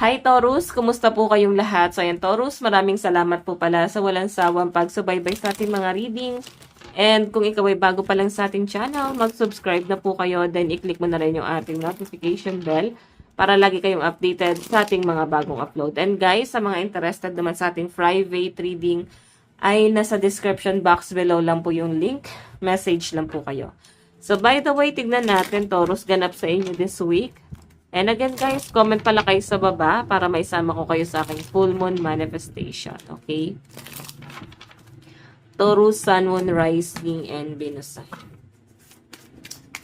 Hi Taurus, kumusta po kayong lahat? So ayan Taurus, maraming salamat po pala sa walang sawang pagsubaybay sa ating mga reading. And kung ikaw ay bago pa lang sa ating channel, mag-subscribe na po kayo, then i-click mo na rin yung ating notification bell para lagi kayong updated sa ating mga bagong upload. And guys, sa mga interested naman sa ating private reading, ay nasa description box below lang po yung link. Message lang po kayo. So by the way, tignan natin Taurus, ganap sa inyo this week. And again guys, comment pala kayo sa baba para maisama ko kayo sa aking full moon manifestation. Okay? Taurus, Sun, Moon, Rising, and Venus sign.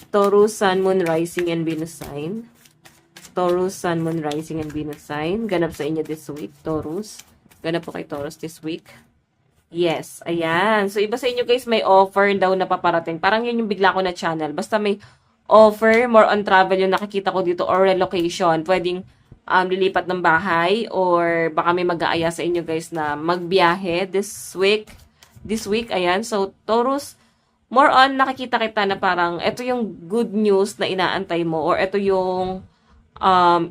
Taurus, Sun, Moon, Rising, and Venus sign. Taurus, Sun, Moon, Rising, and Venus sign. Ganap sa inyo this week, Taurus. Ganap po kay Taurus this week. Yes, ayan. So, iba sa inyo guys, may offer daw na paparating. Parang yun yung bigla ko na channel. Basta may offer, more on travel yung nakikita ko dito or relocation. Pwedeng lilipat ng bahay or baka may mag-aaya sa inyo guys na magbiyahe this week. This week, ayan. So, Taurus, more on nakikita kita na parang ito yung good news na inaantay mo or ito yung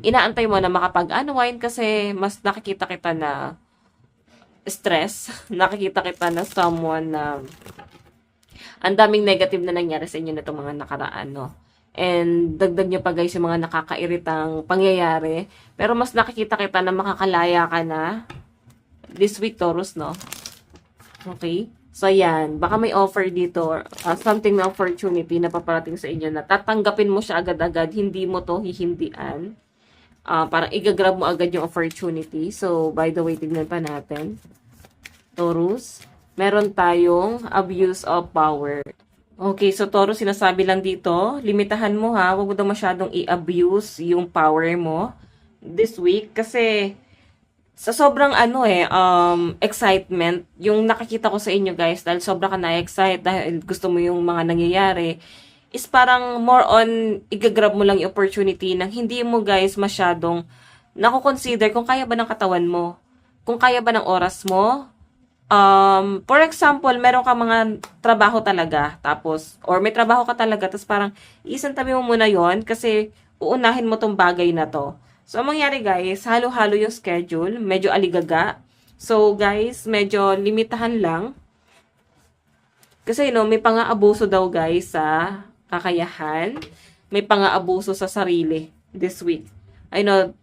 inaantay mo na makapag-unwind kasi mas nakikita kita na stress. Nakikita kita na someone na ang daming negative na nangyari sa inyo na itong mga nakaraan, no? And dagdag nyo pa guys yung mga nakakairitang pangyayari. Pero mas nakikita kita na makakalaya ka na this week, Taurus, no? Okay? So, yan. Baka may offer dito, something na opportunity na paparating sa inyo na tatanggapin mo siya agad-agad, hindi mo to hihindian. Parang igagrab mo agad yung opportunity. So, by the way, tignan pa natin. Taurus, meron tayong abuse of power. Okay, so Taurus, sinasabi lang dito, limitahan mo ha, huwag mo daw masyadong i-abuse yung power mo this week kasi sa sobrang excitement, yung nakikita ko sa inyo guys, dahil sobra ka na-excite, dahil gusto mo yung mga nangyayari, is parang more on, igagrab mo lang yung opportunity nang hindi mo guys masyadong nakukonsider kung kaya ba ng katawan mo, kung kaya ba ng oras mo. For example, meron ka mga trabaho talaga, tapos, or may trabaho ka talaga, tapos parang, isantabi mo muna yon kasi uunahin mo tong bagay na to. So, ang mangyari guys, halo-halo yung schedule, medyo aligaga. So, guys, medyo limitahan lang. Kasi, may pang-aabuso daw guys sa kakayahan. May pang-aabuso sa sarili this week. I know,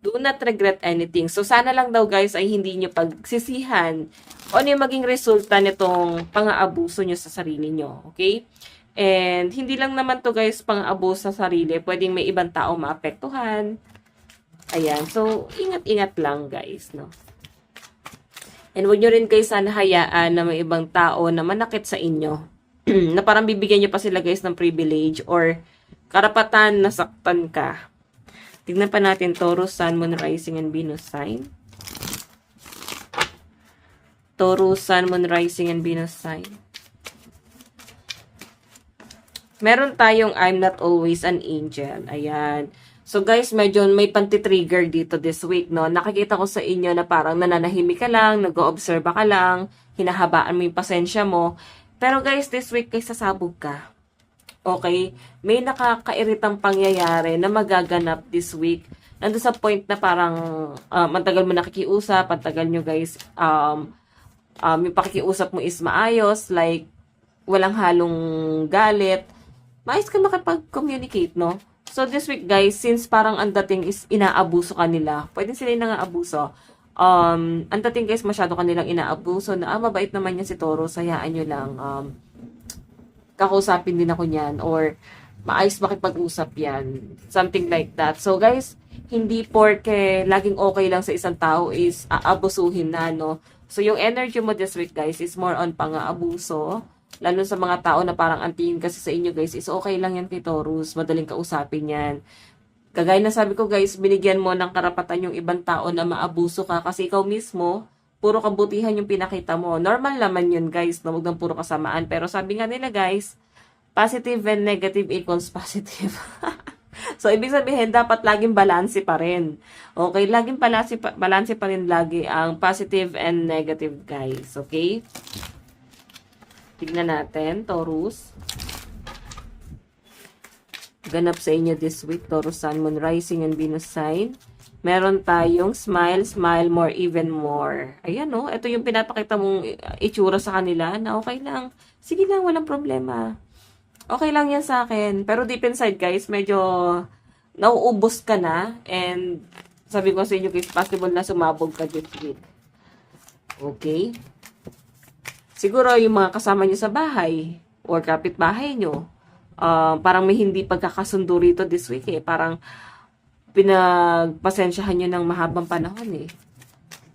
do not regret anything. So, sana lang daw guys ay hindi nyo pagsisihan o ano yung maging resulta nitong pang-aabuso nyo sa sarili nyo. Okay? And, hindi lang naman to guys pang-aabuso sa sarili. Pwedeng may ibang tao maapektuhan. Ayan. So, ingat-ingat lang guys. No? And huwag nyo rin guys sana hayaan na may ibang tao na manakit sa inyo. Na parang bibigyan nyo pa sila guys ng privilege or karapatan na saktan ka. Tignan pa natin Taurus, Sun, Moon, Rising, and Venus sign. Taurus, Sun, Moon, Rising, and Venus sign. Meron tayong I'm not always an angel. Ayan. So guys, medyo may panti-trigger dito this week, no? Nakikita ko sa inyo na parang nananahimik ka lang, nag-o-observe ka lang, hinahabaan mo yung pasensya mo. Pero guys, this week guys, sasabog ka. Okay? May nakakairitang pangyayari na magaganap this week. Nandun sa point na parang matagal mo nakikiusap, patagal nyo guys, yung pakikiusap mo is maayos, like walang halong galit. Maayos ka makipag-communicate, no? So this week guys, since parang ang dating is inaabuso kanila, pwede sila yung nang-aabuso. Ang dating guys, masyado kanilang inaabuso na, mabait naman yan si Taurus, hayaan nyo lang, kakausapin din ako niyan or maayos makipag-usap yan. Something like that. So guys, hindi porke laging okay lang sa isang tao is aabusuhin na, no? So yung energy mo this week guys is more on pang-aabuso. Lalo sa mga tao na parang antingin kasi sa inyo guys is okay lang yan kay Taurus. Madaling kausapin yan. Kagaya na sabi ko guys, binigyan mo ng karapatan yung ibang tao na maabuso ka kasi ikaw mismo, puro kabutihan yung pinakita mo. Normal naman yun guys, na huwag ng puro kasamaan. Pero sabi nga nila guys, positive and negative equals positive. So, ibig sabihin, dapat laging balanse pa rin. Okay, laging balanse pa rin lagi ang positive and negative guys. Okay? Tignan natin, Taurus. ganap sa inyo this week, Taurus, Sun, Moon, Rising, and Venus sign. Meron tayong smile, smile more, even more. Ayan, no? Ito yung pinapakita mong itsura sa kanila na okay lang. Sige lang, walang problema. Okay lang yan sa akin. Pero deep inside, guys, medyo nauubos ka na. And sabi ko sa inyo, guys, possible na sumabog ka this week. Okay? Siguro yung mga kasama nyo sa bahay or kapitbahay nyo, parang may hindi pagkakasundo rito this week eh. Parang pinagpasensyahan nyo ng mahabang panahon eh.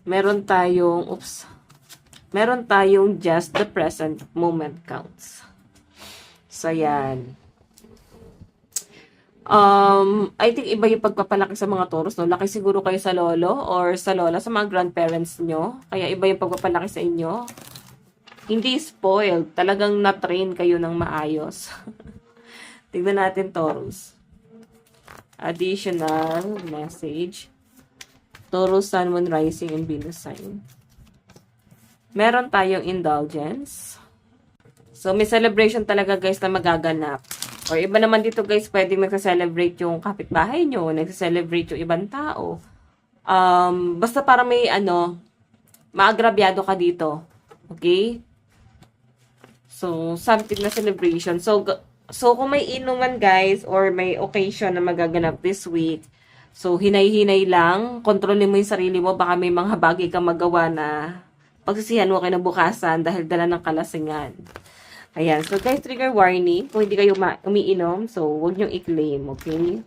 Meron tayong just the present moment counts. So, yan. I think iba yung pagpapalaki sa mga Taurus, no? Laki siguro kayo sa lolo or sa lola, sa mga grandparents nyo. Kaya iba yung pagpapalaki sa inyo. Hindi spoiled. Talagang na-train kayo ng maayos. Tignan natin, Taurus. Additional message. Taurus, Sun, Moon, Rising, and Venus sign. Meron tayong indulgence. So, may celebration talaga, guys, na magaganap. Or iba naman dito, guys, pwedeng nagsa-celebrate yung kapitbahay nyo, nagsa-celebrate yung ibang tao. Basta para may, maagrabyado ka dito. Okay? So, something na celebration. So kung may inuman, guys, or may occasion na magaganap this week, so, hinay-hinay lang, kontrolin mo yung sarili mo, baka may mga bagay kang magawa na pagsisihan mo kinabukasan dahil dala ng kalasingan. Ayan. So, guys, trigger warning. Kung hindi kayo umiinom, so, huwag niyong i-claim, okay?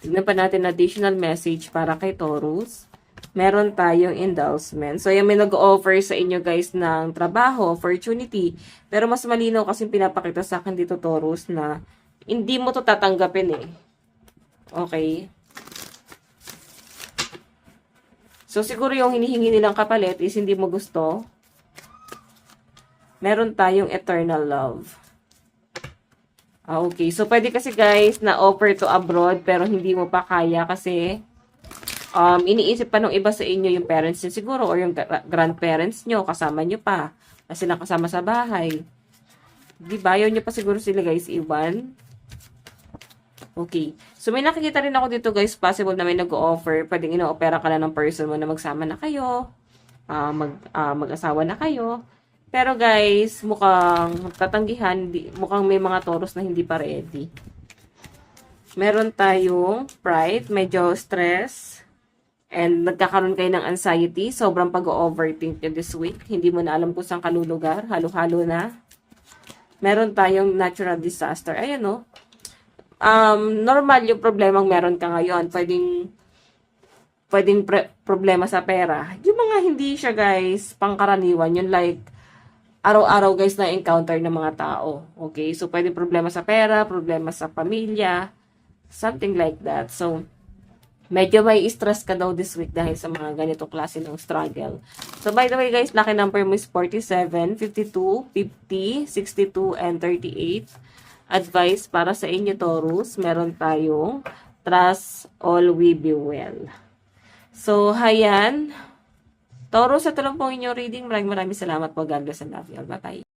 Tignan pa natin additional message para kay Taurus. Meron tayong endowment. So, yung may nag-offer sa inyo, guys, ng trabaho, opportunity. Pero mas malinaw kasi pinapakita sa akin dito, Taurus, na hindi mo to tatanggapin eh. Okay? So, siguro yung hinihingi nilang kapalit is hindi mo gusto. Meron tayong eternal love. Okay. So, pwede kasi, guys, na offer to abroad pero hindi mo pa kaya kasi iniisip pa nung iba sa inyo yung parents nyo siguro or yung grandparents nyo, kasama nyo pa. Kasi nakasama sa bahay. Diba? Ayaw nyo pa siguro sila, guys, iwan. Okay. So, may nakikita rin ako dito, guys. Possible na may nag-o-offer. Pwedeng ino-opera ka na ng person mo na magsama na kayo. Mag-asawa na kayo. Pero, guys, mukhang tatanggihan. Mukhang may mga Taurus na hindi pa ready. Meron tayong pride. Medyo stress. And nagkakaroon kayo ng anxiety. Sobrang pag-overthink nyo this week. Hindi mo na alam kung saan kalulugar. Halo-halo na. Meron tayong natural disaster. Ayan, no? Normal yung problemang meron ka ngayon. Pwedeng problema sa pera. Yung mga hindi siya, guys, pangkaraniwan. Yung like, araw-araw, guys, na encounter ng mga tao. Okay? So, pwedeng problema sa pera, problema sa pamilya, something like that. So, medyo may stress ka daw this week dahil sa mga ganitong klase ng struggle. So, by the way, guys, lucky number mo is 47, 52, 50, 62, and 38. Advice para sa inyo, Taurus, meron tayong trust all will be well. So, hayan. Taurus, ito lang po inyong reading. Maraming salamat po. God bless and love you all. Bye-bye.